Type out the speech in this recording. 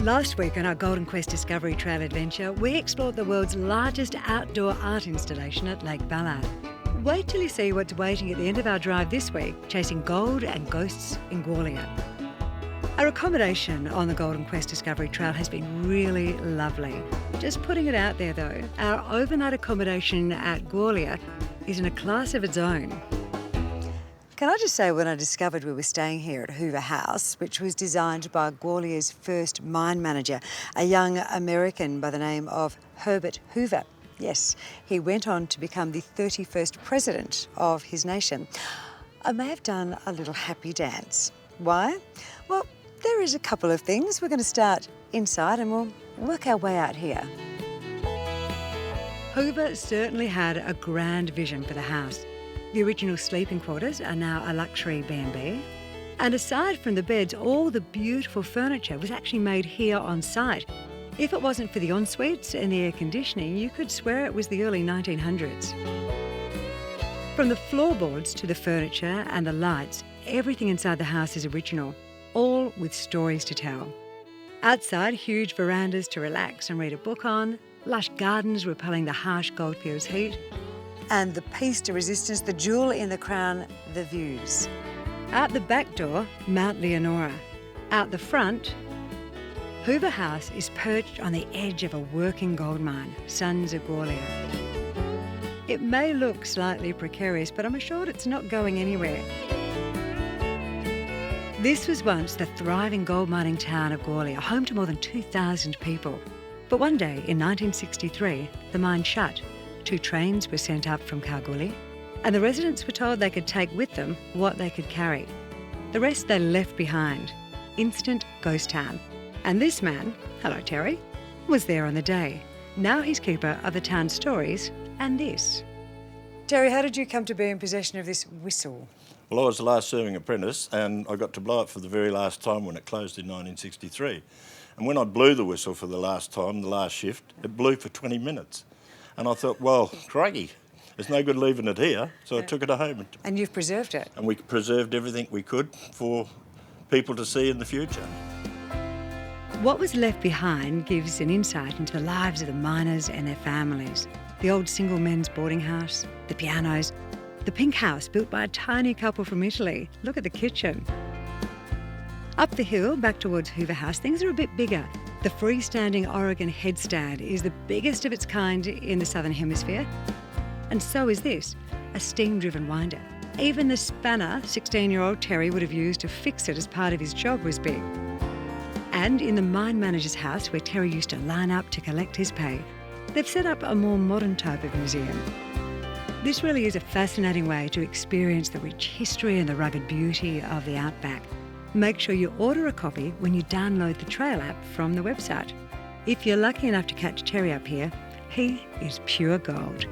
Last week on our Golden Quest Discovery Trail adventure, we explored the world's largest outdoor art installation at Lake Ballard. Wait till you see what's waiting at the end of our drive this week, chasing gold and ghosts in Gwalia. Our accommodation on the Golden Quest Discovery Trail has been really lovely. Just putting it out there though, our overnight accommodation at Gwalia is in a class of its own. Can I just say, when I discovered we were staying here at Hoover House, which was designed by Gwalia's first mine manager, a young American by the name of Herbert Hoover. Yes, he went on to become the 31st president of his nation. I may have done a little happy dance. Why? Well, there is a couple of things. We're going to start inside and we'll work our way out here. Hoover certainly had a grand vision for the house. The original sleeping quarters are now a luxury B&B. And aside from the beds, all the beautiful furniture was actually made here on site. If it wasn't for the en-suites and the air conditioning, you could swear it was the early 1900s. From the floorboards to the furniture and the lights, everything inside the house is original, all with stories to tell. Outside, huge verandas to relax and read a book on, lush gardens repelling the harsh Goldfields heat, and the piece de resistance, the jewel in the crown, the views. Out the back door, Mount Leonora. Out the front, Hoover House is perched on the edge of a working gold mine, Sons of Gwalia. It may look slightly precarious, but I'm assured it's not going anywhere. This was once the thriving gold mining town of Gwalia, home to more than 2,000 people. But one day in 1963, the mine shut. 2 trains were sent up from Kalgoorlie, and the residents were told they could take with them what they could carry. The rest they left behind. Instant ghost town. And this man, hello Terry, was there on the day. Now he's keeper of the town's stories and this. Terry, how did you come to be in possession of this whistle? Well, I was the last serving apprentice and I got to blow it for the very last time when it closed in 1963. And when I blew the whistle for the last time, the last shift, it blew for 20 minutes. And I thought, well, crikey, it's no good leaving it here, so I took it home. And you've preserved it? And we preserved everything we could for people to see in the future. What was left behind gives an insight into the lives of the miners and their families. The old single men's boarding house, the pianos, the pink house built by a tiny couple from Italy. Look at the kitchen. Up the hill, back towards Hoover House, things are a bit bigger. The freestanding Oregon headstand is the biggest of its kind in the Southern Hemisphere. And so is this, a steam-driven winder. Even the spanner 16-year-old Terry would have used to fix it as part of his job was big. And in the mine manager's house, where Terry used to line up to collect his pay, they've set up a more modern type of museum. This really is a fascinating way to experience the rich history and the rugged beauty of the outback. Make sure you order a copy when you download the Trail app from the website. If you're lucky enough to catch Terry up here, he is pure gold.